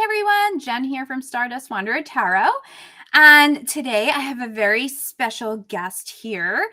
everyone, Jen here from Stardust Wanderer Tarot. And today I have a very special guest here.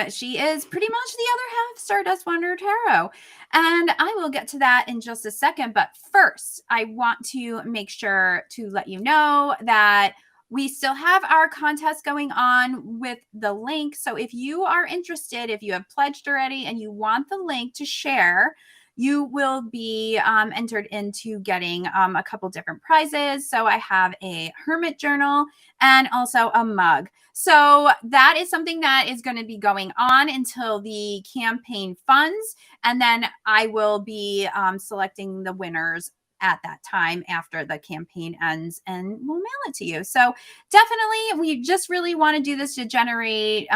She is pretty much the other half of Stardust Wanderer Tarot. And I will get to that in just a second. But first, I want to make sure to let you know that we still have our contest going on with the link. So if you are interested, if you have pledged already and you want the link to share, you will be entered into getting a couple different prizes. So I have a hermit journal and also a mug. So that is something that is going to be going on until the campaign funds. And then I will be selecting the winners at that time after the campaign ends, and we'll mail it to you. So definitely, we just really want to do this to generate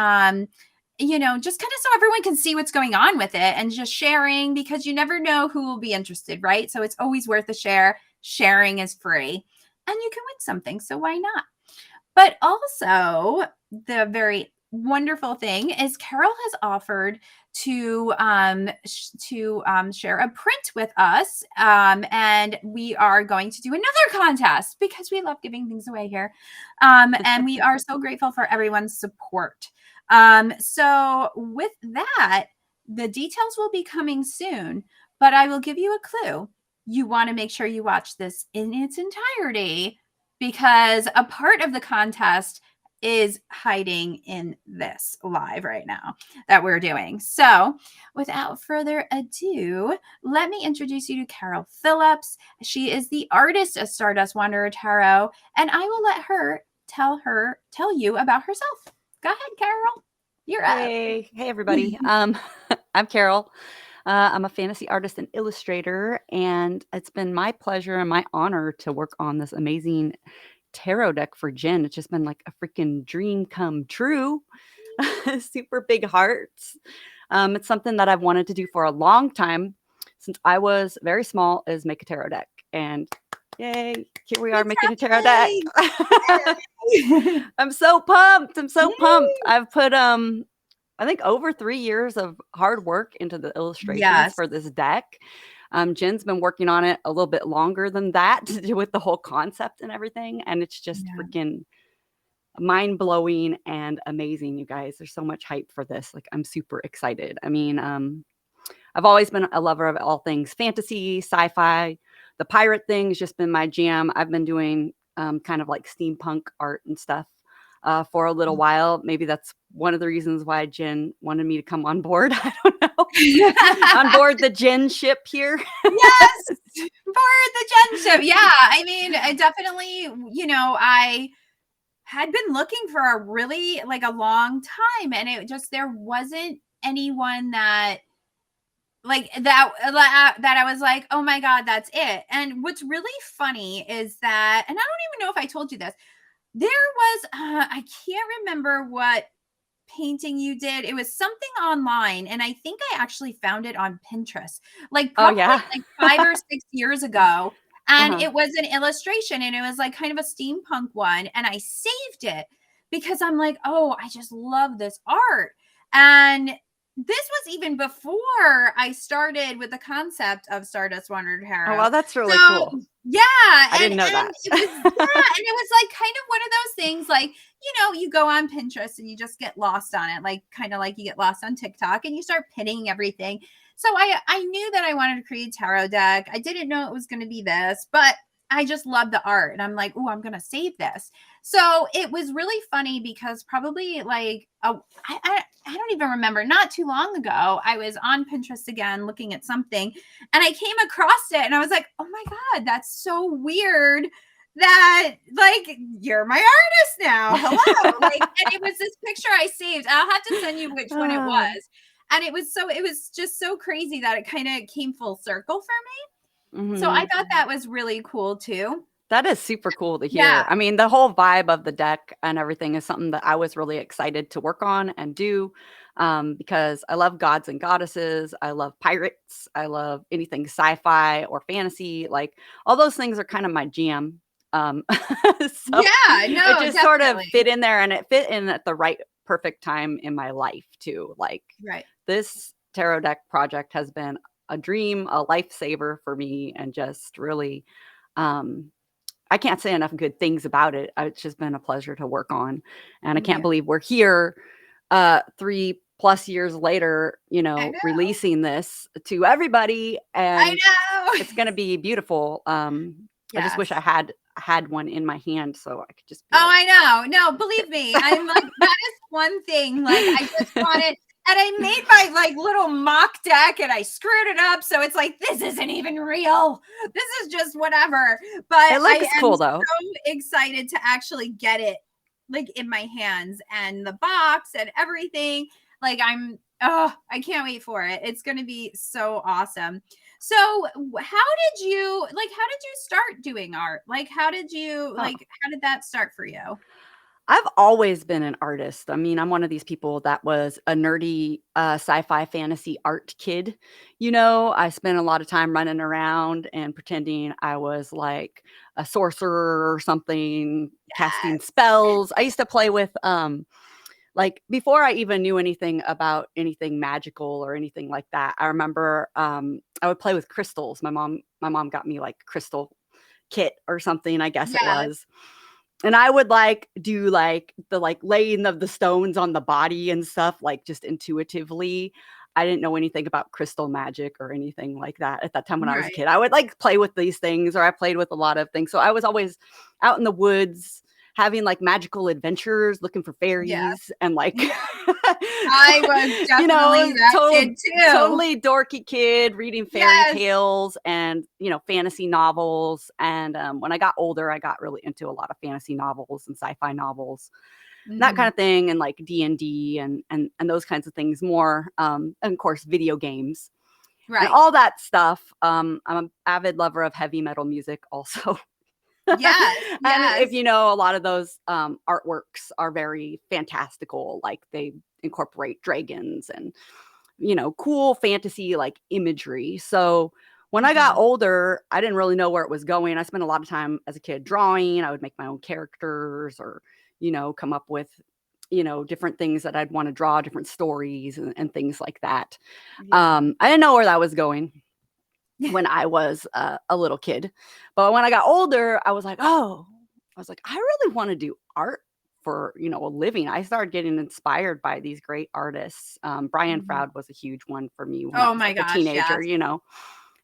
just kind of so everyone can see what's going on with it and just sharing, because you never know who will be interested, right? So it's always worth a share. Sharing is free and you can win something. So why not? But also, the very wonderful thing is Carol has offered to share a print with us, and we are going to do another contest because we love giving things away here, and we are so grateful for everyone's support. So with that, the details will be coming soon, but I will give you a clue. You want to make sure you watch this in its entirety, because a part of the contest is hiding in this live right now that we're doing. So without further ado, let me introduce you to Carol Phillips. She is the artist of Stardust Wanderer Tarot, and I will let her tell you about herself. Go ahead, Carol. You're up. Hey everybody. I'm Carol. I'm a fantasy artist and illustrator, and it's been my pleasure and my honor to work on this amazing tarot deck for Jen. It's just been like a freaking dream come true. Super big hearts. It's something that I've wanted to do for a long time since I was very small, is make a tarot deck. And yay, here we are making a tarot deck. I'm so pumped. I've put I think over 3 years of hard work into the illustrations for this deck. Jen's been working on it a little bit longer than that to do with the whole concept and everything. And it's just freaking mind-blowing and amazing, you guys. There's so much hype for this. Like, I'm super excited. I mean, I've always been a lover of all things fantasy, sci-fi. The pirate thing has just been my jam. I've been doing kind of like steampunk art and stuff for a little while. Maybe that's one of the reasons why Jen wanted me to come on board. I don't know. On board the Jen ship here. Yes, board the Jen ship. Yeah, I mean, I definitely, I had been looking for a really a long time, and it just, there wasn't anyone that that I was like, oh my God, that's it. And what's really funny is that, and I don't even know if I told you this, there was, I can't remember what painting you did. It was something online, and I think I actually found it on Pinterest, probably 5 or 6 years ago. And it was an illustration, and it was like kind of a steampunk one. And I saved it because I'm like, oh, I just love this art. And this was even before I started with the concept of Stardust Wanderer Tarot. Oh, well, that's really cool. Yeah. I didn't know that. It was, and it was like kind of one of those things, like, you go on Pinterest and you just get lost on it. Like, kind of like you get lost on TikTok and you start pinning everything. So I knew that I wanted to create a tarot deck. I didn't know it was going to be this, but I just love the art. And I'm like, oh, I'm going to save this. So it was really funny because probably I don't even remember, not too long ago, I was on Pinterest again looking at something, and I came across it and I was like, oh my God, that's so weird that you're my artist now. Hello. And it was this picture I saved. I'll have to send you which one it was. And it was just so crazy that it kind of came full circle for me. Mm-hmm. So I thought that was really cool too. That is super cool to hear. Yeah. I mean, the whole vibe of the deck and everything is something that I was really excited to work on and do, because I love gods and goddesses. I love pirates. I love anything sci-fi or fantasy. Like, all those things are kind of my jam. So it just sort of fit in there, and it fit in at the right, perfect time in my life too. Like, this tarot deck project has been a dream, a lifesaver for me, and just really I can't say enough good things about it. It's just been a pleasure to work on. And I can't Yeah. believe we're here 3+ years later, I know. releasing this to everybody, I and know. it's going to be beautiful. I just wish I Yes. had one in my hand so I could just be Oh, like, I know. No, believe me, I'm like, that is one thing. Like, I just wanted, and I made my like little mock deck and I screwed it up. So it's like, this isn't even real. This is just whatever. But it I looks am cool though. so excited to actually get it like in my hands and the box and everything. Like, I can't wait for it. It's going to be so awesome. So how did you start doing art? Like, how did that start for you? I've always been an artist. I mean, I'm one of these people that was a nerdy sci-fi fantasy art kid. I spent a lot of time running around and pretending I was like a sorcerer or something, casting Yes. spells. I used to play with like before I even knew anything about anything magical or anything like that. I remember I would play with crystals. My mom got me like crystal kit or something, I guess it Yes. was. And I would like do like the like laying of the stones on the body and stuff, like just intuitively. I didn't know anything about crystal magic or anything like that at that time when I was a Right. kid. I would like play with these things, or I played with a lot of things. So I was always out in the woods having like magical adventures, looking for Yeah. fairies and like Yeah. I was you know, definitely that kid too. totally dorky kid reading fairy Yes. tales and, fantasy novels. And when I got older, I got really into a lot of fantasy novels and sci-fi novels, that kind Mhm. of thing, and like D&D and those kinds of things more. And of course, video games and Right. all that stuff. I'm an avid lover of heavy metal music also. Yes. And if Yes. you know, a lot of those artworks are very fantastical, like they incorporate dragons and cool fantasy like imagery. So when I got Mhm. older, I didn't really know where it was going. I spent a lot of time as a kid drawing. I would make my own characters, or come up with different things that I'd want to draw, different stories and things like that. Yeah. I didn't know where that was going when I was a little kid. But when I got older, I was like, I really want to do art for, a living. I started getting inspired by these great artists. Brian Mhm. Froud was a huge one for me when I Oh was my like a gosh, teenager. yes.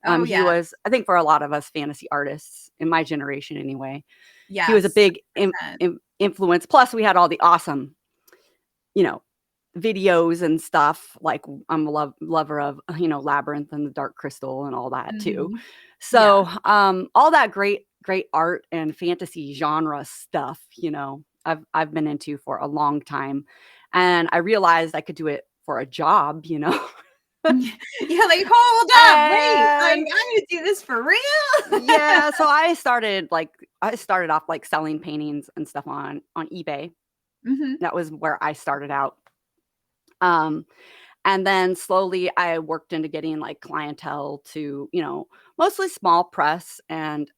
Oh, He yes. was, I think for a lot of us fantasy artists in my generation anyway, he was a Yes. big 100%. influence. Plus we had all the awesome, you know, videos and stuff. Like I'm a lover of, Labyrinth and the Dark Crystal and all that too. Mhm. Yeah. So all that great art and fantasy genre stuff, I've been into for a long time. And I realized I could do it for a job, You're like, "Hold up, wait, like, And I'm gonna do this for real?" yeah, so I started off like selling paintings and stuff on eBay. Mhm. That was where I started out. Um And then slowly I worked into getting like clientele to, mostly small press and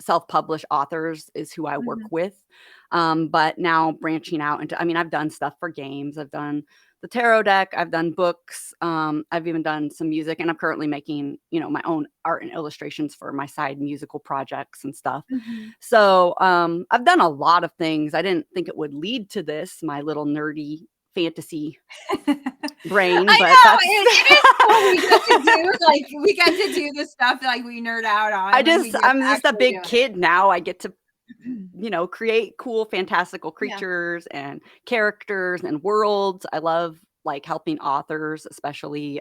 self-published authors is who I work Mhm. with. But now branching out into, I mean, I've done stuff for games. I've done the tarot deck. I've done books. I've even done some music, and I'm currently making, my own art and illustrations for my side musical projects and stuff. Mhm. So I've done a lot of things. I didn't think it would lead to this, my little nerdy fantasy brain, I but know, that's it is cool we get to do the stuff that, like, we nerd out on, like, we get I'm to just a actually big do it. kid now. I get to, create cool, fantastical Yeah. creatures and characters and worlds. I love like helping authors, especially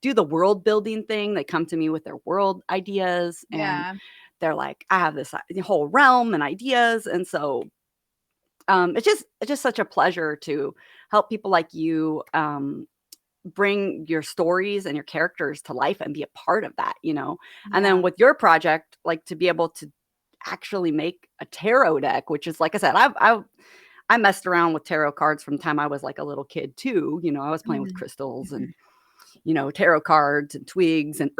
do the world building thing. They come to me with their world ideas, and Yeah. they're like, I have this whole realm and ideas. And so it's just such a pleasure to help people like you bring your stories and your characters to life and be a part of that. And then Yeah. with your project, like to be able to actually make a tarot deck, which is, like I said, I messed around with tarot cards from the time I was like a little kid too. I was playing with Mhm. crystals and tarot cards and twigs and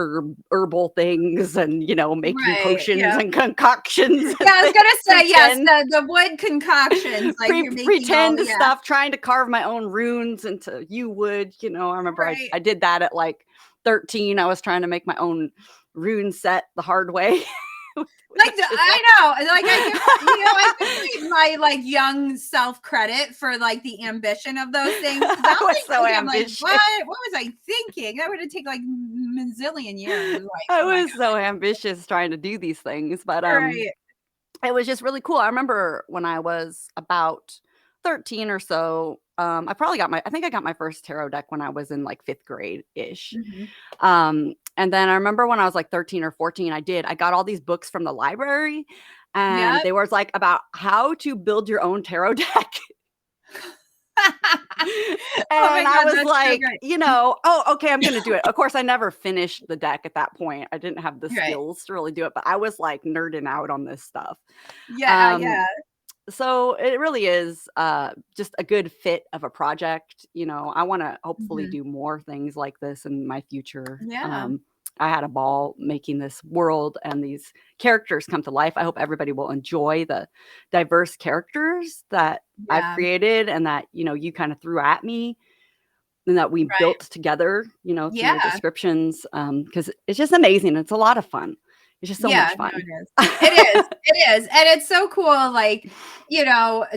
herbal things and, making Right, potions yeah. and concoctions Yeah, and I was gonna say, yes, pretend the wood concoctions, like, you're making all pretend yeah. stuff, trying to carve my own runes into you wood. I remember I, Right. I did that at like 13. I was trying to make my own rune set the hard way. Like, I know, like, I give my like young self credit for like the ambition of those things. I was so ambitious. I'm like, what was I thinking? That would have taken like mazillion years. Like, I was so ambitious trying to do these things, but right. it was just really cool. I remember when I was about 13 or so, I think I got my first tarot deck when I was in like 5th grade ish. And then I remember when I was like 13 or 14, I got all these books from the library, and they were like about how to build your own tarot deck. And I was like, okay, I'm going to do it. Of course, I never finished the deck at that point. I didn't have the skills to really do it, but I was like nerding out on this stuff. Yeah. So it really is just a good fit of a project. I want to hopefully do more things like this in my future. Yeah. I had a ball making this world and these characters come to life. I hope everybody will enjoy the diverse characters that I've created and that, you kind of threw at me and that we built together, through your descriptions. Because it's just amazing. It's a lot of fun. It's just so much fun. No, it is. And it's so cool. Like,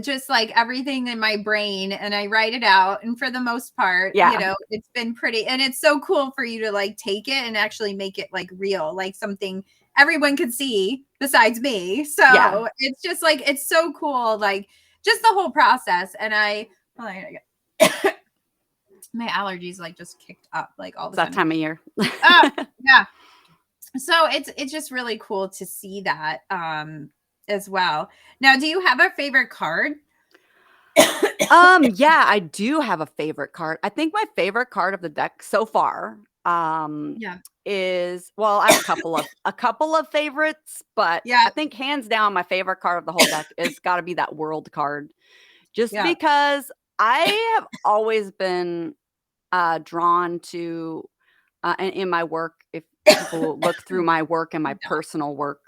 just like everything in my brain, and I write it out. And for the most part, it's been pretty, and it's so cool for you to like take it and actually make it like real, like something everyone could see besides me. So it's just like, it's so cool. Like just the whole process. And my allergies like just kicked up like all the time. That time of year. Yeah. So it's just really cool to see that as well. Now, do you have a favorite card? Yeah, I do have a favorite card. I think my favorite card of the deck so far is, well, I have a couple of favorites, but I think hands down my favorite card of the whole deck is got to be that World card. Just because I have always been drawn to and in my work, if people look through my work and my personal work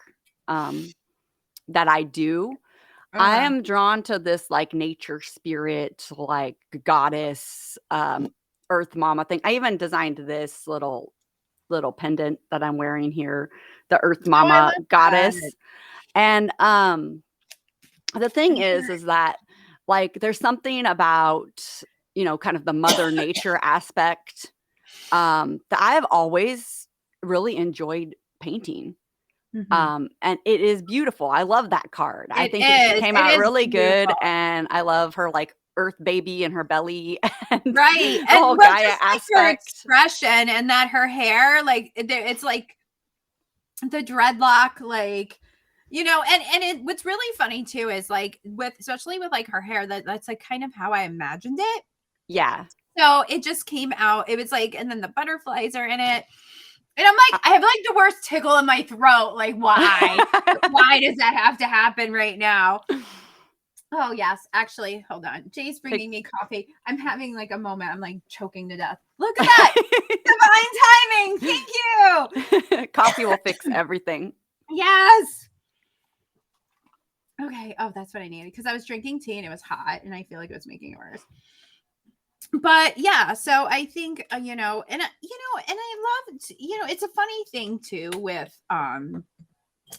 that I do, I am drawn to this like nature spirit, like goddess, earth mama thing. I even designed this little pendant that I'm wearing here, the earth mama goddess. And the thing is that like there's something about, kind of the mother nature aspect that I have always really enjoyed painting. And it is beautiful. I love that card. I think she came out really good, and I love her like earth baby in her belly, and the whole Gaia aspect, her expression, and that her hair, like it's like the dreadlock, like and what's really funny too is like especially with like her hair, that's like kind of how I imagined it. Yeah. So it just came out. It was like, and then the butterflies are in it. And I'm like, I have like the worst tickle in my throat. Like, why? Why does that have to happen right now? Oh, yes. Actually, hold on. Jay's bringing me coffee. I'm having like a moment. I'm like choking to death. Look at that. Divine timing. Thank you. Coffee will fix everything. Yes. Okay. Oh, that's what I needed, because I was drinking tea and it was hot and I feel like it was making it worse. But yeah, so I think, and I love, it's a funny thing too with,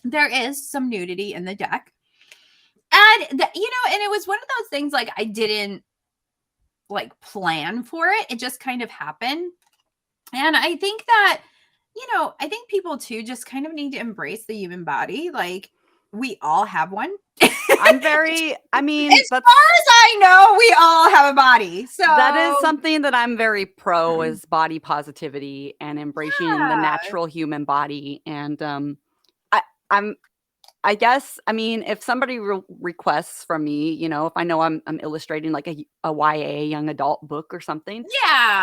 there is some nudity in the deck, and and it was one of those things, like I didn't like plan for it. It just kind of happened. And I think that, I think people too just kind of need to embrace the human body. Like we all have one. As far as I know, we all have a body. So that is something that I'm very pro is body positivity and embracing the natural human body. And I guess, if somebody requests from me, if I know I'm illustrating like a YA young adult book or something,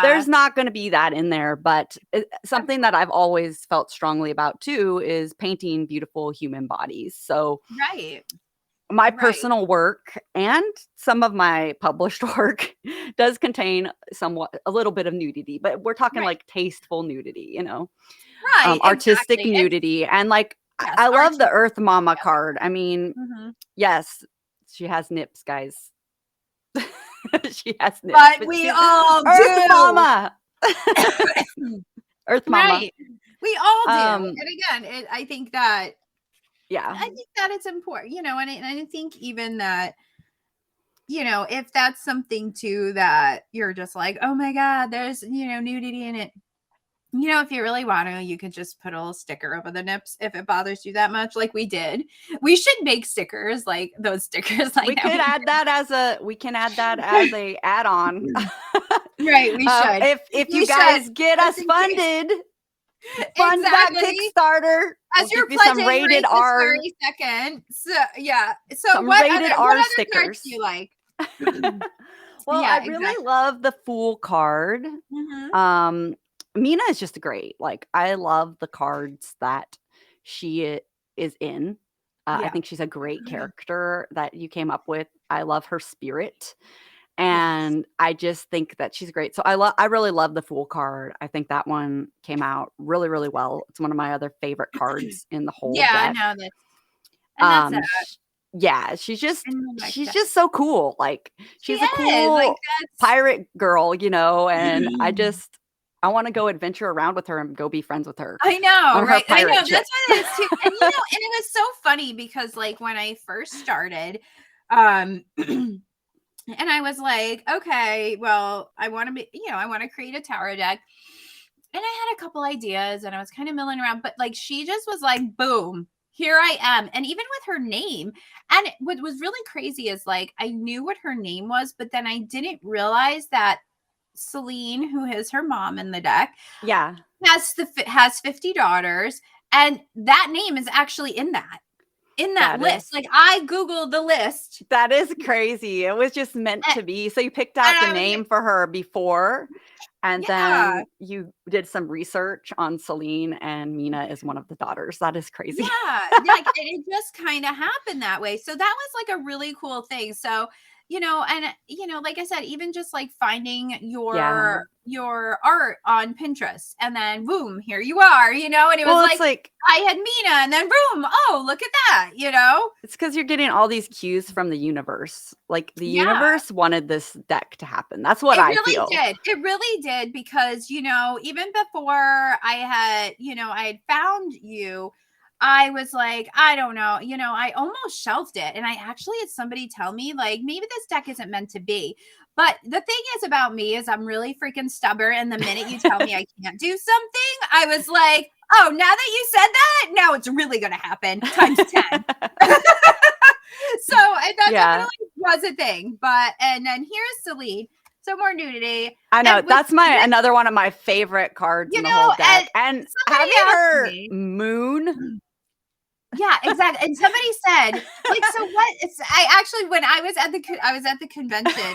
there's not going to be that in there. But something that I've always felt strongly about too is painting beautiful human bodies. So my personal work and some of my published work does contain a little bit of nudity, but we're talking like tasteful nudity, artistic nudity. And like, I love the Earth Mama card. Yes, she has nips, guys. She has nips. But we all Earth Mama. Earth Mama. Right. We all do. And again, I think that Yeah. I think that it's important, and I think even that, if that's something too that you're just like, oh my God, there's, nudity in it. If you really want to, you could just put a little sticker over the nips if it bothers you that much, like we did. We should make stickers, like those stickers like we that. Could add that as a add-on. Right, we should. If We you guys should, get just us in case. funded, fund that Exactly. Kickstarter. As We'll you're give you some pledging rated right this R, very second. So yeah. So some rated what R other cards stickers. do you like? Well, I Yeah, really exactly. love the Fool card. Mhm. Mina is just great. Like, I love the cards that she is in. I Yeah. think she's a great character that you came up with. I love her spirit, Yes. and I just think that she's great. So I really love the Fool card. I think that one came out really, really well. It's one of my other favorite cards in the whole Yeah, deck. no, that's it. Yeah, And I like she's that. just so cool. Like, She she's a is, like, cool that's pirate girl, and I wanna go adventure around with her and go be friends with her I know, on her right? I know, pirate that's ship. what it is too. And, and it was so funny because, like, when I first started, um, and I was like, "Okay, well, I wanna be I wanna create a tarot deck." And I had a couple ideas and I was kind of milling around, but like she just was like, boom, here I am. And even with her name, and what was really crazy is like I knew what her name was, but then I didn't realize that Celine, who is her mom in the deck, Yeah, has 50 daughters, and that name is actually in that that is list. Like I googled the list, that is crazy. It was just meant and, to be. So you picked and out the I was name like, for her before, and yeah. then you did some research on Celine, and Mina is one of the daughters. That is crazy. Yeah, like, it just kinda happened that way, so that was, like, a really cool thing, so, and, like I said, even just, like, finding Yeah. your art on Pinterest, and then boom, here you are, and it was Well, it's like, like I had Mina, and then boom, oh, look at that. it's because you're getting all these cues from the universe. Like, the Yeah. universe wanted this deck to happen. That's what It I really feel. did. It really did because, even before I had found you, I was like, I don't know, I almost shelved it. And I actually had somebody tell me, like, maybe this deck isn't meant to be. But the thing is about me is I'm really freaking stubborn. And the minute you tell me I can't do something, I was like, oh, now that you said that, now it's really going to happen times 10. So that Yeah. definitely was a thing. And then here's Celine. So more nudity. I know. And with That's this, another one of my favorite cards in the whole and deck. And somebody having asked her me, moon. yeah, exactly. And somebody said, like, so what? I actually, when I was at the convention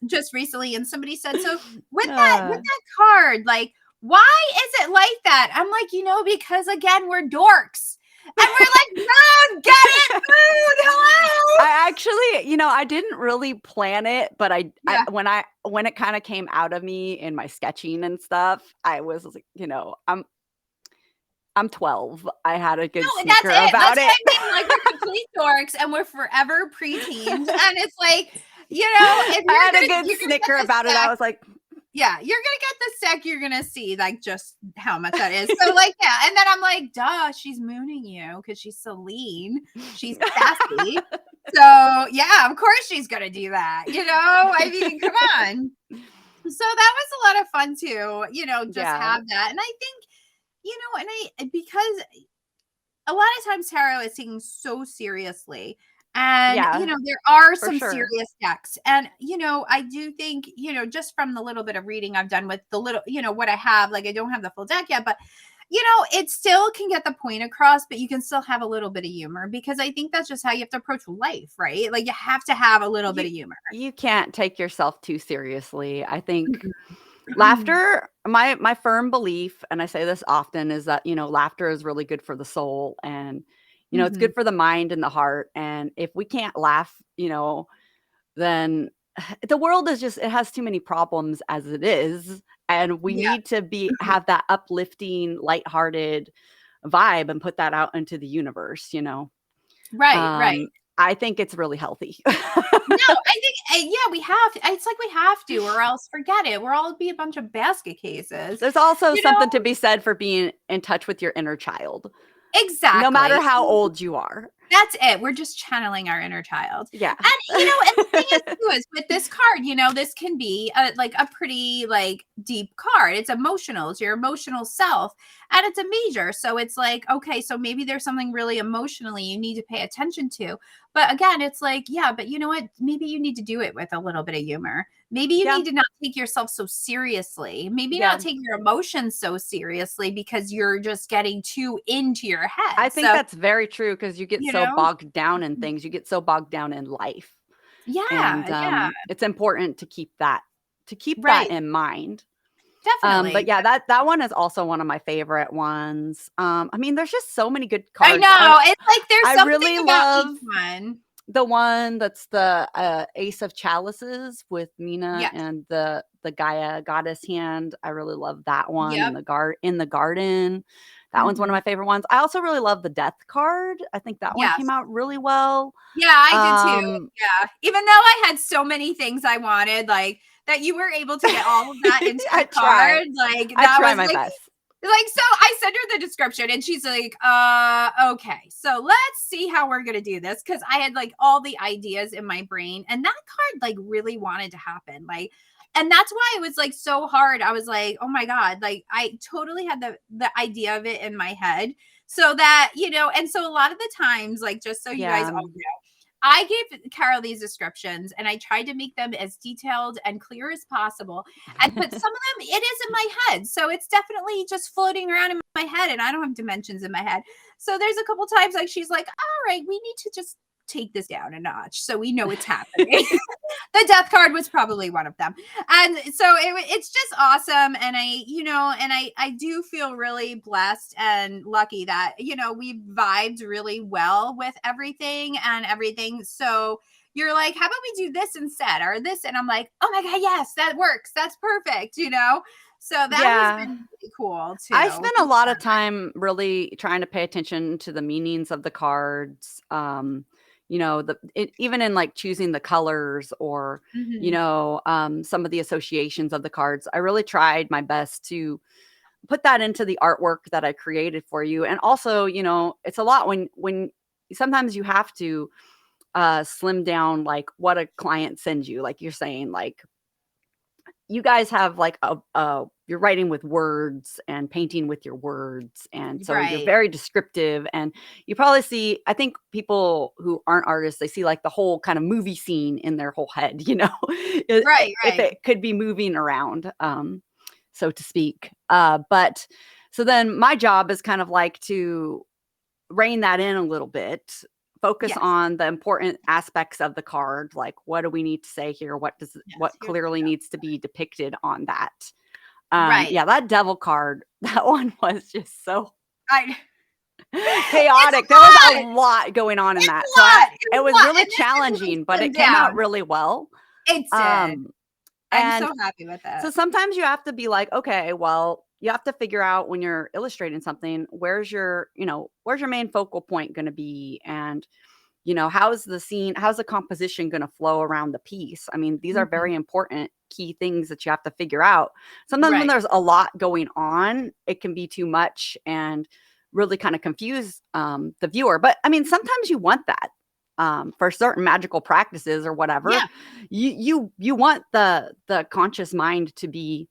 just recently, and somebody said, so with that card, like, why is it like that? I'm like, because again, we're dorks. And we're like, moon, get it, moon, hello. I actually, I didn't really plan it, but Yeah. when it kind of came out of me in my sketching and stuff, I was like, I'm 12. I had a good No, that's snicker it. about That's what it. I mean. Like we're complete dorks and we're forever preteens. And it's like, if I had a good you're gonna get snicker the about it. I stack, was like, yeah, you're gonna get the stack, you're gonna see like just how much that is. So like, yeah, and then I'm like, duh, she's mooning you because she's Celine. She's sassy. So yeah, of course she's gonna do that. I mean, come on. So that was a lot of fun too, just yeah, have that. And I think, and because a lot of times tarot is taken so seriously. And, yeah, there are for some sure. serious decks. And, I do think, just from the little bit of reading I've done with the little, what I have, like I don't have the full deck yet, but, it still can get the point across, but you can still have a little bit of humor because I think that's just how you have to approach life, right? Like you have to have a little bit You of humor. you can't take yourself too seriously. I think Mhm. laughter, my firm belief, and I say this often, is that, laughter is really good for the soul, and, it's Mhm. good for the mind and the heart. And if we can't laugh, then the world is just, it has too many problems as it is. And we Yeah. need to have that uplifting, lighthearted vibe and put that out into the universe. Right, right. Um, I think it's really healthy. No, I think, yeah, we have to. It's like we have to, or else forget it. We're all be a bunch of basket cases. There's also You know, something to be said for being in touch with your inner child. Exactly. No matter how old you are. That's it. We're just channeling our inner child. Yeah. And, and the thing is, too, is with this card, this can be like a pretty like deep card. It's emotional. It's your emotional self. And it's a major. So it's like, okay, so maybe there's something really emotionally you need to pay attention to. But again, it's like, yeah, but you know what? Maybe you need to do it with a little bit of humor. Maybe you need to not take yourself so seriously. Maybe not take your emotions so seriously because you're just getting too into your head. I think that's very true because you get so bogged down in things. You get so bogged down in life. Yeah. And it's important to keep that Right. in mind. Definitely. But yeah, that one is also one of my favorite ones. I mean, there's just so many good cards. I know. It's like there's something really about love each one. the one that's the Ace of Chalices with Mina and the Gaia goddess hand. I really love that one in the garden. That one's one of my favorite ones. I also really love the Death card. I think that one came out really well. Yeah, I did too. Yeah. Even though I had so many things I wanted, like that you were able to get all of that into the card. Like that I was my best. Like, so I sent her the description and she's like, okay, so let's see how we're going to do this. Cause I had like all the ideas in my brain and that card like really wanted to happen. Like, and that's why it was like so hard. I was like, oh my God, like I totally had the idea of it in my head so that, and so a lot of the times, like, just so you guys all know, I gave Carol these descriptions and I tried to make them as detailed and clear as possible. But some of them, it is in my head. So it's definitely just floating around in my head and I don't have dimensions in my head. So there's a couple times like she's like, all right, we need to just take this down a notch so we know it's happening. The Death card was probably one of them. And so it's just awesome. And I do feel really blessed and lucky that, we vibed really well with everything. So you're like, how about we do this instead or this? And I'm like, oh my God, yes, that works. That's perfect. So that has been really cool too. I spent a lot of time really trying to pay attention to the meanings of the cards. Even in like choosing the colors or, some of the associations of the cards, I really tried my best to put that into the artwork that I created for you. And also, it's a lot when sometimes you have to slim down like what a client sends you. Like you're saying, like you guys have like you're writing with words and painting with your words. And so you're very descriptive and you probably see, I think people who aren't artists, they see like the whole kind of movie scene in their whole head, Right. If it could be moving around, so to speak. But so then my job is kind of like to rein that in a little bit, focus on the important aspects of the card. Like, what do we need to say here? What clearly needs to be depicted on that? Yeah, that devil card, that one was just so chaotic. There was a lot going on in that. So it was really challenging, but it came out really well. It did. I'm so happy with that. So sometimes you have to be like, okay, well, you have to figure out when you're illustrating something, where's your main focal point going to be? And, how's the composition going to flow around the piece? I mean, these are very important key things that you have to figure out. Sometimes when there's a lot going on, it can be too much and really kind of confuse the viewer. But I mean, sometimes you want that. For certain magical practices or whatever, you want the conscious mind to be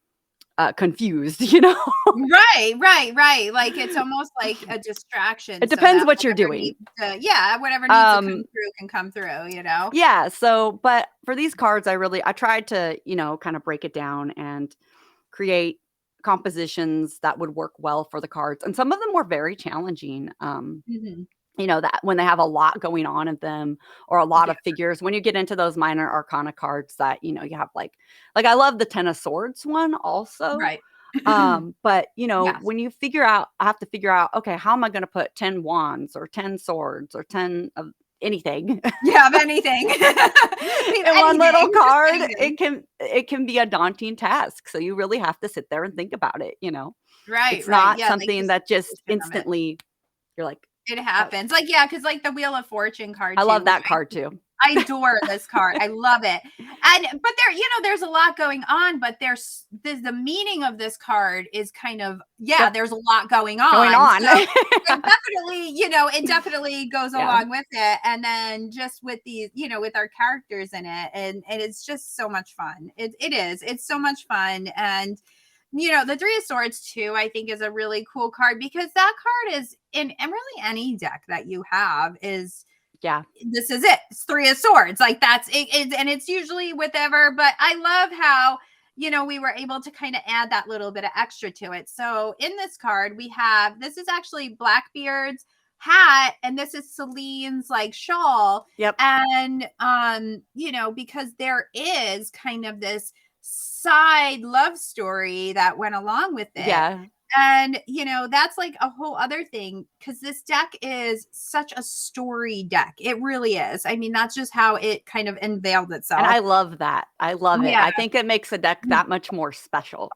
confused, Right. Like it's almost like a distraction. It depends what you're doing. Whatever needs to come through can come through, Yeah. So, but for these cards, I tried to, kind of break it down and create compositions that would work well for the cards. And some of them were very challenging. That when they have a lot going on in them or a lot of figures, when you get into those minor arcana cards that, you have like I love the 10 of Swords one also. Right. But when you I have to figure out, okay, how am I going to put 10 wands or 10 swords or 10 of anything? Yeah, of anything. In one little card, it can be a daunting task. So you really have to sit there and think about it, Right. It's not something that just instantly you're like, it happens. Like, because like the Wheel of Fortune card. I love that card too. I adore this card. I love it. But there's a lot going on, but there's the meaning of this card is kind of, there's a lot going on. So it definitely goes along with it. And then just with these, with our characters in it, and it's just so much fun. It's so much fun. And the Three of Swords too, I think, is a really cool card, because that card is in really any deck that you have is, this is it. It's Three of Swords. Like, that's it. And it's usually whatever, but I love how, we were able to kind of add that little bit of extra to it. So in this card, this is actually Blackbeard's hat, and this is Celine's like shawl. Yep. And, because there is kind of this side love story that went along with it. Yeah. And, that's like a whole other thing, because this deck is such a story deck. It really is. I mean, that's just how it kind of unveiled itself. And I love that. I love it. I think it makes a deck that much more special.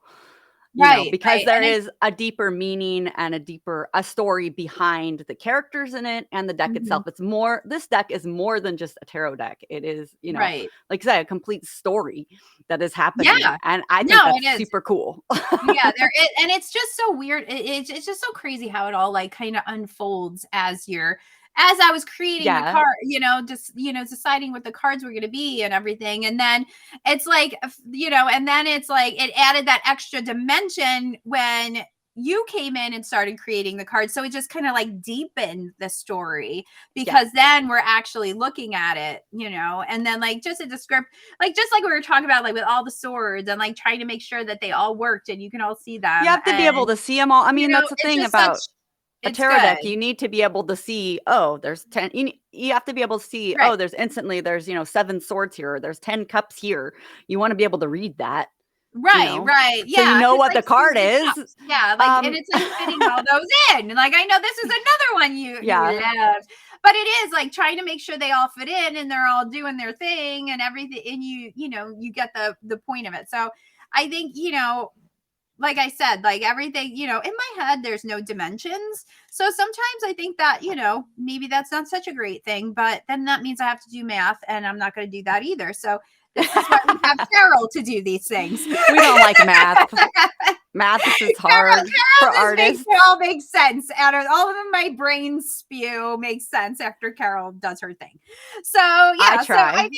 Because there is a deeper meaning and a story behind the characters in it and the deck itself. This deck is more than just a tarot deck. It is, like I said, a complete story that is happening. Yeah. And I think that's super cool. And it's just so weird. It's just so crazy how it all like kind of unfolds as I was creating the card, deciding what the cards were going to be and everything. And then it's like, it added that extra dimension when you came in and started creating the cards. So it just kind of like deepened the story, because then we're actually looking at it, and then like just a description, like just like we were talking about, like with all the swords and like trying to make sure that they all worked and you can all see them. You have to be able to see them all. I mean, that's the thing about a tarot deck. You need to be able to see, there's 10. You have to be able to see, there's 7 swords here. Or there's 10 cups here. You want to be able to read that. Right. Yeah. So you know what the card is. Cups. Yeah. Like, and it's like fitting all those in. Like, I know this is another one you loved. But it is like trying to make sure they all fit in and they're all doing their thing and everything. And you get the point of it. So I think, like I said, like everything, in my head, there's no dimensions. So sometimes I think that, maybe that's not such a great thing, but then that means I have to do math, and I'm not going to do that either. So this is why we have Carol to do these things. We don't like math. Math is hard for artists. It all makes sense. Out of all of them, my brain spew makes sense after Carol does her thing. So yeah, I try. So I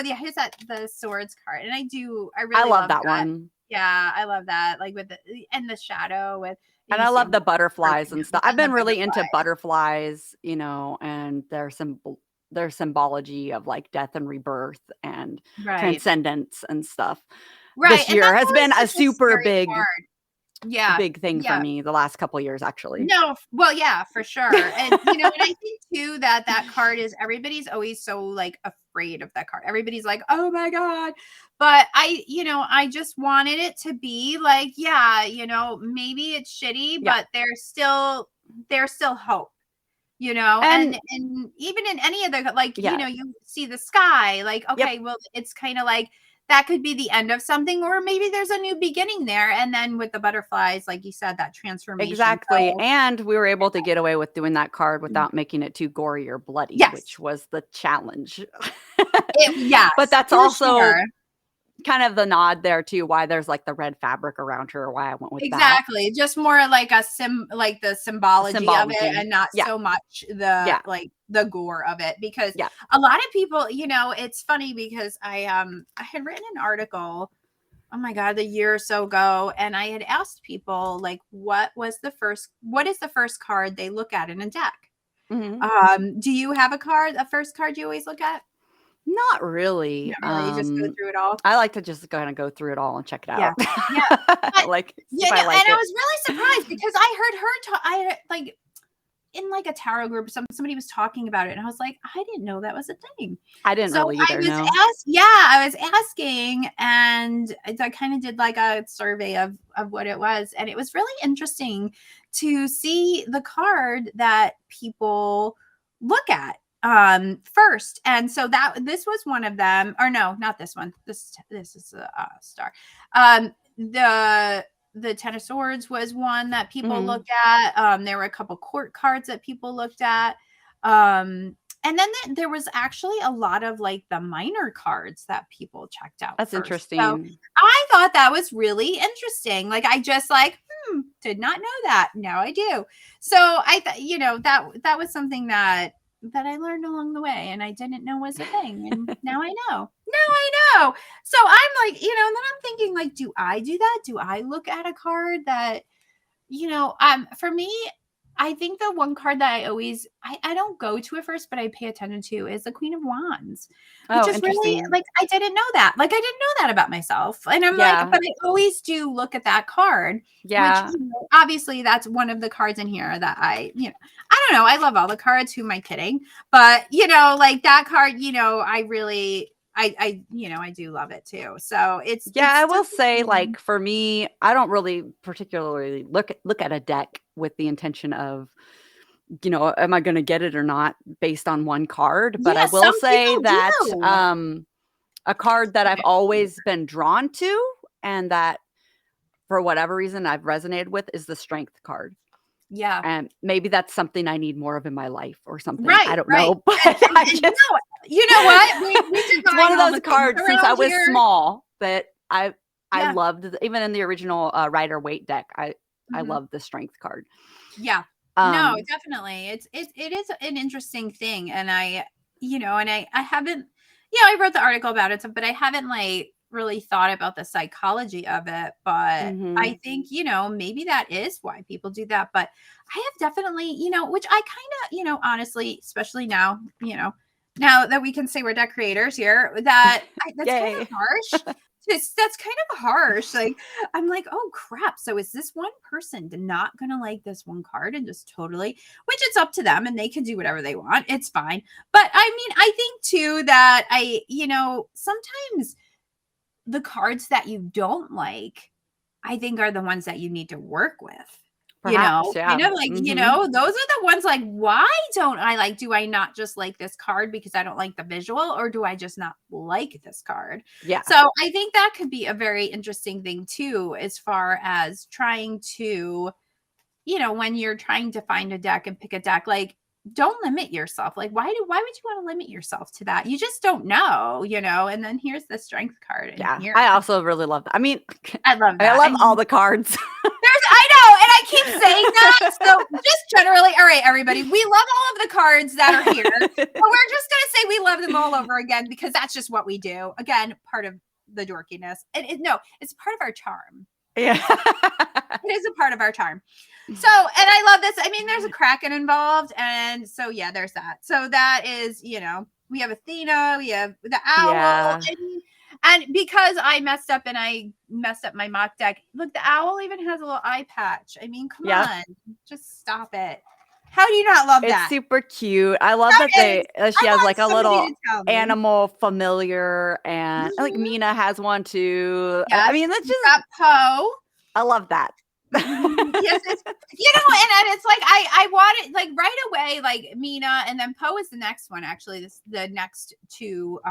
mean, here's the swords card, and I really love that one. Yeah, I love that. Like with the shadow with. And I love the butterflies and stuff. I've been really into butterflies, and their symbology of like death and rebirth and transcendence and stuff. This year has been a super big, big thing for me the last couple of years, actually. No, well, yeah, for sure. And and I think too that card is, everybody's always so like afraid of that card. Everybody's like, oh my God. But I just wanted it to be like, maybe it's shitty, but there's still hope. And even in any of the, like, you see the sky, like, okay, well, it's kind of like, that could be the end of something, or maybe there's a new beginning there. And then with the butterflies, like you said, that transformation. Exactly. So, and we were able to get away with doing that card without making it too gory or bloody, which was the challenge. But that's also kind of the nod there too, why there's like the red fabric around her, why I went with that. Just more like like the symbology of it, and not so much the like the gore of it, because a lot of people, it's funny because I had written an article, oh my God, a year or so ago, and I had asked people like, what is the first card they look at in a deck? Do you have a first card you always look at? Not really. You just go through it all. I like to just kind of go through it all and check it out. But, and I was really surprised because I heard her talk. Like in like a tarot group, somebody was talking about it, and I was like, I didn't know that was a thing. I didn't really either. I was asking, and I kind of did like a survey of what it was, and it was really interesting to see the card that people look at first. And so this was one of them, or no, not this one. This is a star. The Ten of Swords was one that people looked at. There were a couple court cards that people looked at. and then there was actually a lot of like the minor cards that people checked out That's first. interesting. So I thought that was really interesting. Like I just like, did not know that. Now I do. So I thought, you know, that was something that I learned along the way and I didn't know was a thing. And now I know. Now I know. So I'm like, you know, and then I'm thinking like, do I do that? Do I look at a card that, you know, for me, I think the one card that I always I don't go to it first, but I pay attention to is the Queen of Wands, which Oh, is really interesting. like I didn't know that. Like I didn't know that about myself. And I'm like, Yeah. but I always do look at that card, Yeah. which, you know, obviously that's one of the cards in here that I, you know, I don't know. I love all the cards. Who am I kidding? But, you know, like that card, you know, I really you know, I do love it too. So it's I will just, say, like, for me, I don't really particularly look at a deck with the intention of, you know, am I going to get it or not based on one card? But I yeah, will some say people that do. a card that I've always been drawn to and that for whatever reason I've resonated with is the Strength card. Yeah. And maybe that's something I need more of in my life or something. Right, I don't right. know. But And I just, you know what? We it's one divine of all those the things cards since I around was here. small that I Yeah. loved, even in the original Rider-Waite deck, I Mhm. love the Strength card. Yeah. No, definitely. It is an interesting thing. And I, you know, and I haven't, yeah, I wrote the article about it, but I haven't like really thought about the psychology of it. But I think, you know, maybe that is why people do that. But I have definitely, you know, which I kind of, you know, honestly, especially now, you know, now that we can say we're deck creators here, that's kind of harsh. That's kind of harsh. Like I'm like, oh crap. So is this one person not gonna like this one card and just totally, which it's up to them and they can do whatever they want. It's fine. But I mean, I think too that you know, sometimes the cards that you don't like, I think are the ones that you need to work with. You know, Perhaps, yeah. kind of like, you know, those are the ones like, why don't I like, do I not just like this card because I don't like the visual, or do I just not like this card? Yeah. So I think that could be a very interesting thing too, as far as trying to, you know, when you're trying to find a deck and pick a deck, like don't limit yourself. Like why would you want to limit yourself to that? You just don't know, you know. And then here's the Strength card, and Yeah. here I also really love that. I mean, I love I that. love all the cards. I know, and I keep saying that. So just generally, all right, everybody, we love all of the cards that are here, but we're just gonna say we love them all over again because that's just what we do. Again, part of the dorkiness. And no, it's part of our charm. Yeah. It is a part of our charm. So, and I love this. I mean, there's a Kraken involved, and so yeah, there's that. So that is, you know, we have Athena, we have the owl. Yeah. I mean, and because I messed up my mock deck, look, the owl even has a little eye patch. I mean, come on, just stop it. How do you not love that? It's super cute. I love that she has like a little animal familiar, and like Mina has one too. Yes. I mean, that's just Poe. I love that. Yes, it's, you know, and it's like I want it like right away, like Mina, and then Poe is the next one. Actually, the next two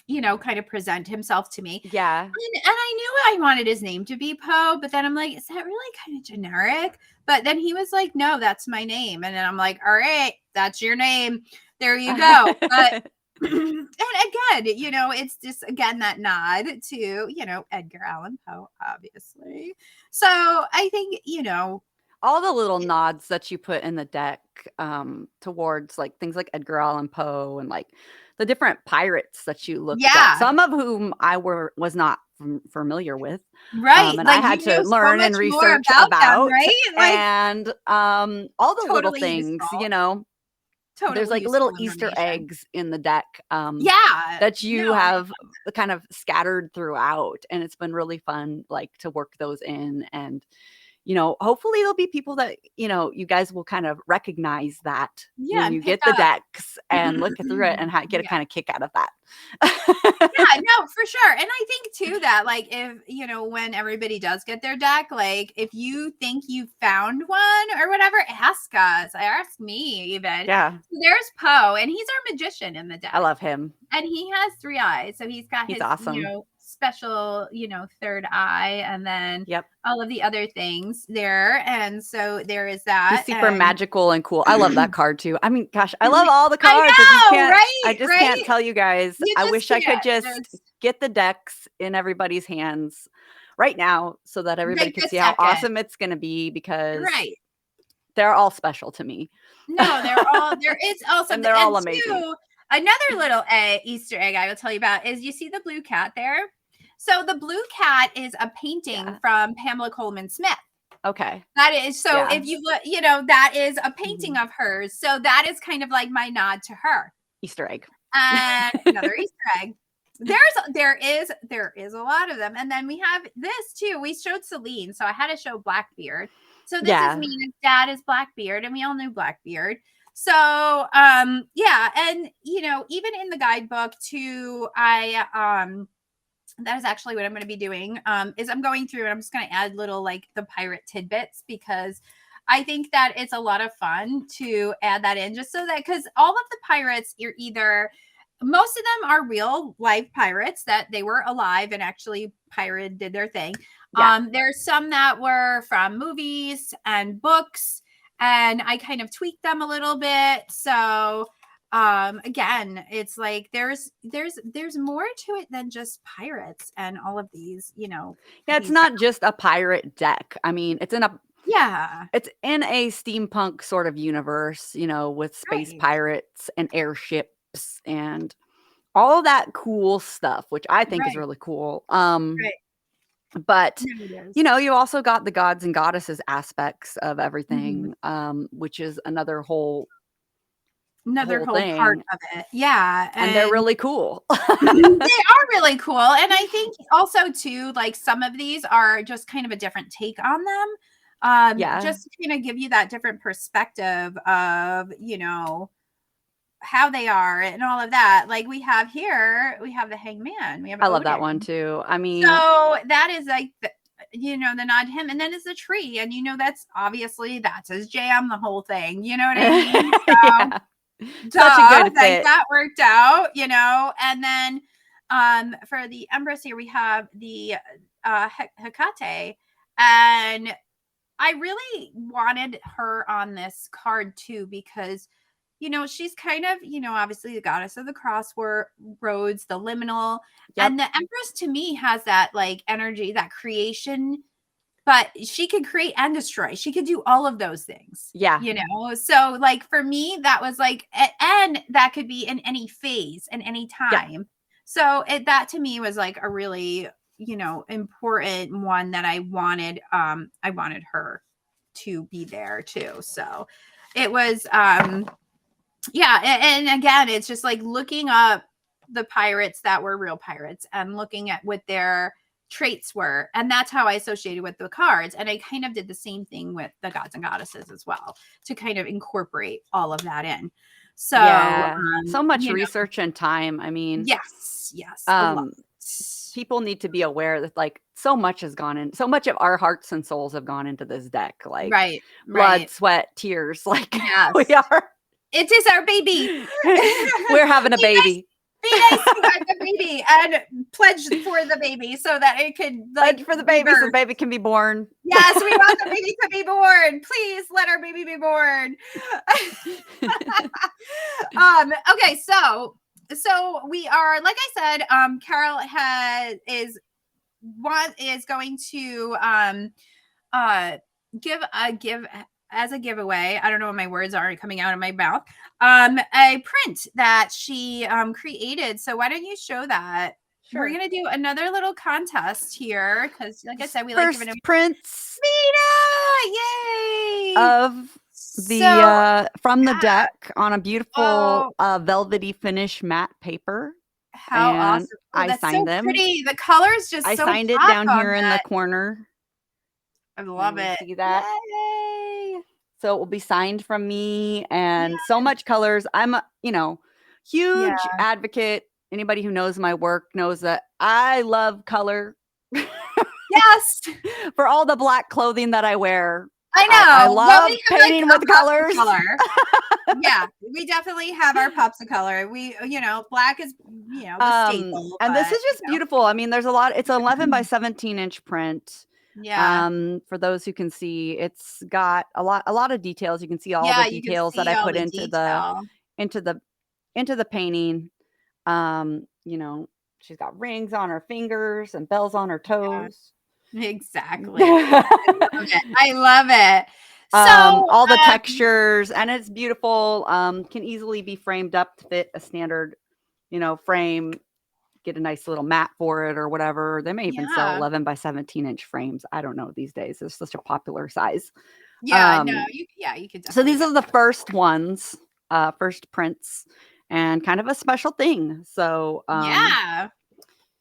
you know, kind of present himself to me. Yeah. And I knew I wanted his name to be Poe, but then I'm like, is that really kind of generic? But then he was like, no, that's my name. And then I'm like, all right, that's your name. There you go. But and again, you know, it's just again that nod to, you know, Edgar Allan Poe, obviously. So I think, you know, all the little nods that you put in the deck towards like things like Edgar Allan Poe and like the different pirates that you looked up, some of whom I was not familiar with. Right. And like I had to learn and research about them, right? Like, and all the little things, you know, there's like little Easter eggs in the deck that you have kind of scattered throughout. And it's been really fun, like to work those in. And you know, hopefully there'll be people that, you know, you guys will kind of recognize that when you get the decks and look through it and get a kind of kick out of that. Yeah, no, for sure. And I think too that like if, you know, when everybody does get their deck, like if you think you found one or whatever, ask us. Ask me even. Yeah. So there's Poe, and he's our magician in the deck. I love him. And he has 3 eyes. So he's got his, awesome. you know, special, third eye, and then all of the other things there. And so there is that. He's super magical and cool. I love that card too. I mean, gosh, I love all the cards. I just can't tell you guys. I wish I could just get the decks in everybody's hands right now so that everybody could see how awesome it's going to be, because they're all special to me. No, there is also, and they're all amazing. Too, another little Easter egg I will tell you about is, you see the blue cat there? So the blue cat is a painting from Pamela Coleman Smith. Okay. That is, so if you look, that is a painting of hers. So that is kind of like my nod to her. Easter egg. And another Easter egg. There is a lot of them. And then we have this too. We showed Celine, so I had to show Blackbeard. So this is me, and dad is Blackbeard, and we all knew Blackbeard. So and even in the guidebook too, that is actually what I'm going to be doing, is I'm going through and I'm just going to add little like the pirate tidbits, because I think that it's a lot of fun to add that in, just so that, because all of the pirates, most of them are real life pirates, that they were alive and actually did their thing. There's some that were from movies and books, and I kind of tweaked them a little bit. So again, it's like there's more to it than just pirates and all of these, it's not just a pirate deck. I mean, it's in a steampunk sort of universe, with space pirates and airships and all that cool stuff, which I think is really cool. But you also got the gods and goddesses aspects of everything, which is another whole part of it. And they're really cool. They are really cool. And I think also too, like, some of these are just kind of a different take on them. Just to kind of give you that different perspective of, how they are and all of that. Like we have the Hangman. I love that one too. I mean, so that is like the nod to him, and then it's a tree, and that's his jam, the whole thing. You know what I mean? So, such a good fit. That worked out, and then for the Empress here we have the Hecate, and I really wanted her on this card too, because she's kind of, obviously the goddess of the crossroads, the liminal, and the Empress to me has that like energy, that creation, but she could create and destroy. She could do all of those things. So like for me, that was like, and that could be in any phase and any time. So that to me was like a really, important one that I wanted her to be there too. So it was, and again, it's just like looking up the pirates that were real pirates and looking at what their traits were, and that's how I associated with the cards. And I kind of did the same thing with the gods and goddesses as well, to kind of incorporate all of that in. So so much research and time. I mean, yes, people need to be aware that like so much has gone in, so much of our hearts and souls have gone into this deck, like blood, sweat, tears, like we are. It is our baby. We're having a baby. Be nice to the baby and pledge for the baby so that it could pledge for the baby so the baby can be born. Yes, we want the baby to be born. Please let our baby be born. Okay, so we are, like I said, Carol is going to give as a giveaway, I don't know what my words are coming out of my mouth, a print that she created. So why don't you show that? Sure. We're going to do another little contest here because, like I said, we like giving prints. Mina! Yay! Of the from the deck on a beautiful velvety finish matte paper. How awesome. I signed them. Pretty. The colors just I signed it down here in the corner. I love it. See that? Yay! So it will be signed from me, and so much colors. I'm a, huge advocate. Anybody who knows my work knows that I love color. Yes. For all the black clothing that I wear. I know. I love painting with colors. Color. Yeah, we definitely have our pops of color. We, black is, the staple. And this is just beautiful. I mean, there's a lot. It's 11 by 17 inch print. Yeah. For those who can see, it's got a lot of details. You can see all the You can details that see I all put the into detail. the painting. She's got rings on her fingers and bells on her toes. Exactly. I love it. So, all the textures, and it's beautiful. Can easily be framed up to fit a standard, frame. Get a nice little mat for it or whatever. They may even sell 11 by 17 inch frames. I don't know these days. It's such a popular size. Yeah, you could. So these are the first ones, first prints, and kind of a special thing. So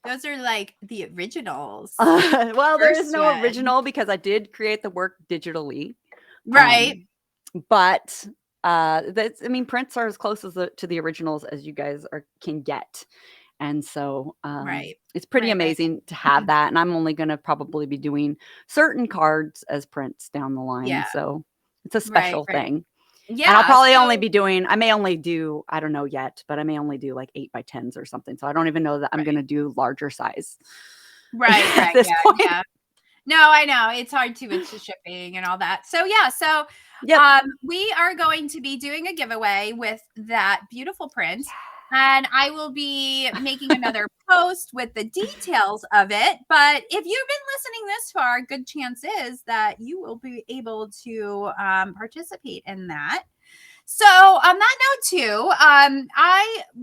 those are like the originals. Well, there is no original because I did create the work digitally. Right. But prints are as close to the originals as you guys can get. And so it's pretty amazing to have that. And I'm only going to probably be doing certain cards as prints down the line. Yeah. So it's a special thing. Yeah. And I'll probably I may only do, I don't know yet, but I may only do like 8 by 10s or something. So I don't even know that I'm going to do larger size. Right. At this point. Yeah. No, I know. It's hard too with the shipping and all that. So we are going to be doing a giveaway with that beautiful print. And I will be making another post with the details of it. But if you've been listening this far, good chance is that you will be able to participate in that. So on that note too,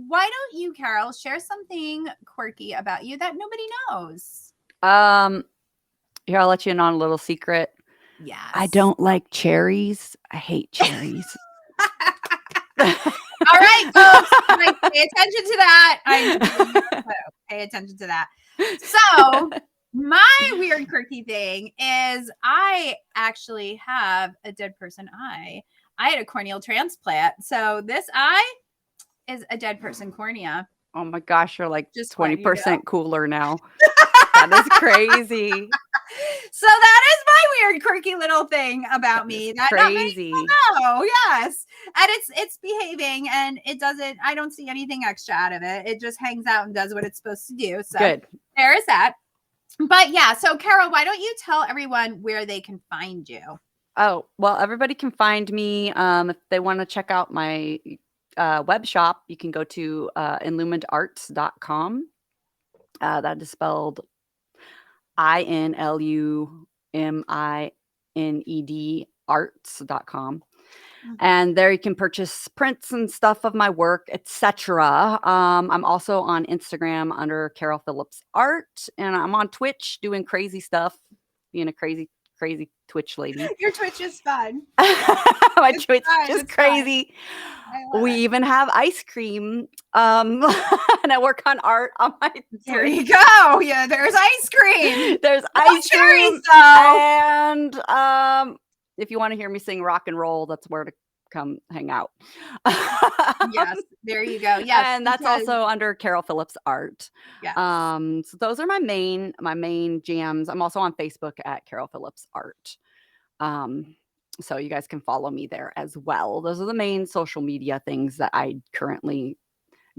why don't you, Carol, share something quirky about you that nobody knows? Here, I'll let you in on a little secret. Yes. I don't like cherries. I hate cherries. All right, folks, pay attention to that. Pay attention to that. So my weird quirky thing is I actually have a dead person eye. I had a corneal transplant. So this eye is a dead person cornea. Oh my gosh, you're like just 20% cooler now. That is crazy. So that is my weird, quirky little thing about me. That crazy. Yes. And it's behaving, and it doesn't, I don't see anything extra out of it. It just hangs out and does what it's supposed to do. So good. There is that. But yeah, so Carol, why don't you tell everyone where they can find you? Oh, well, everybody can find me. If they want to check out my web shop, you can go to inluminedarts.com. That is spelled INLUMINED arts.com. And there you can purchase prints and stuff of my work, etc. I'm also on Instagram under Carol Phillips Art, and I'm on Twitch doing crazy stuff, being a crazy Twitch lady. Your Twitch is fun. My Twitch is crazy. We even have ice cream. And I work on art on my There you go. Yeah, there's ice cream. There's ice cream. And if you want to hear me sing rock and roll, that's where to come hang out. Yes, there you go. Yes. And that's also under Carol Phillips Art. Yes. So those are my main jams. I'm also on Facebook at Carol Phillips Art. So you guys can follow me there as well. Those are the main social media things that I currently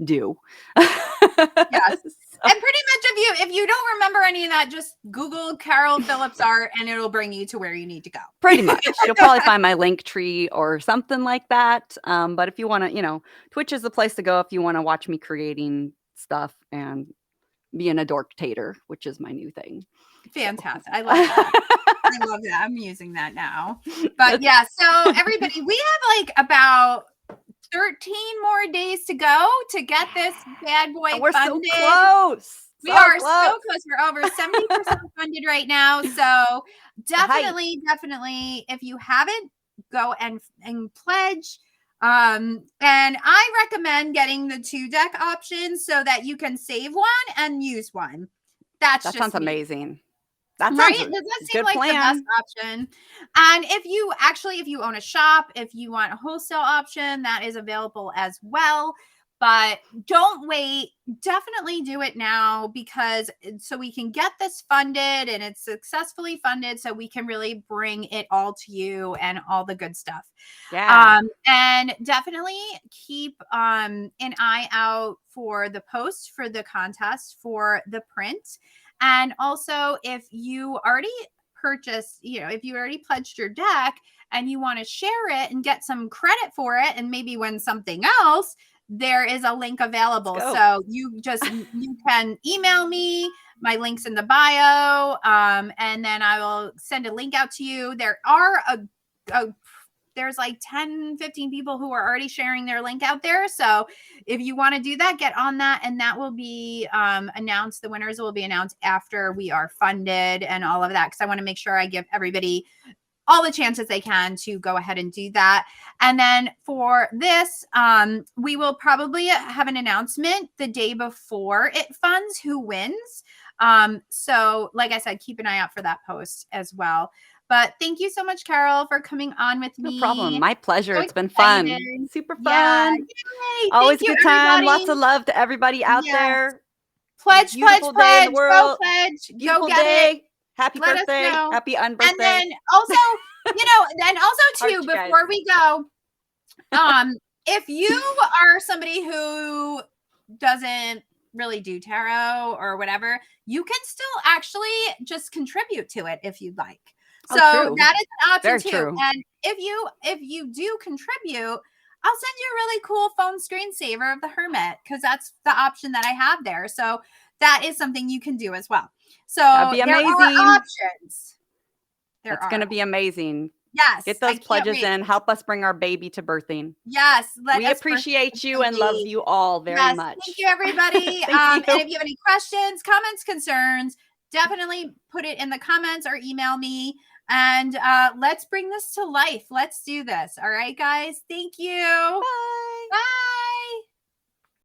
do. Yes. And pretty much if you don't remember any of that, just Google Carol Phillips Art and it'll bring you to where you need to go. Pretty much. You'll probably find my link tree or something like that. But if you want to, Twitch is the place to go if you want to watch me creating stuff and being a dorktator, which is my new thing. Fantastic. So. I love that. I love that. I'm using that now. But yeah, so everybody, we have like about 13 more days to go to get this bad boy we're funded. So close. We are so close. We're over 70% funded right now. So definitely, if you haven't, go and pledge. And I recommend getting the 2-deck option so that you can save one and use one. That sounds amazing. That right? Does that seem like plan. The best option? And if you own a shop, if you want a wholesale option, that is available as well. But don't wait. Definitely do it now, because so we can get this funded and it's successfully funded, so we can really bring it all to you and all the good stuff. Yeah. And definitely keep an eye out for the post for the contest for the print. And also, if you already purchased, if you already pledged your deck and you want to share it and get some credit for it and maybe win something else, there is a link available. So you can email me. My link's in the bio. And then I will send a link out to you. There are there's like 10, 15 people who are already sharing their link out there. So if you want to do that, get on that. And that will be announced. The winners will be announced after we are funded and all of that. Because I want to make sure I give everybody all the chances they can to go ahead and do that. And then for this, we will probably have an announcement the day before it funds who wins. So like I said, keep an eye out for that post as well. But thank you so much, Carol, for coming on with me. No problem. My pleasure. So it's been fun. Super fun. Yay. Always Thank a good time. Lots of love to everybody out there. Pledge, Beautiful pledge, day pledge. in the world. Go pledge. Beautiful Go get day. it. Happy Let birthday. us know. Happy unbirthday. And then also, too, before we go, if you are somebody who doesn't really do tarot or whatever, you can still actually just contribute to it if you'd like. So that is an option Very too. True. And if you do contribute, I'll send you a really cool phone screensaver of the Hermit, because that's the option that I have there. So that is something you can do as well. So there are options. That's going to be amazing. Yes. Get those pledges in. Help us bring our baby to birthing. Yes. We appreciate you and love you all very much. Thank you, everybody. And if you have any questions, comments, concerns, definitely put it in the comments or email me. And let's bring this to life. Let's do this. All right, guys. Thank you. Bye. Bye.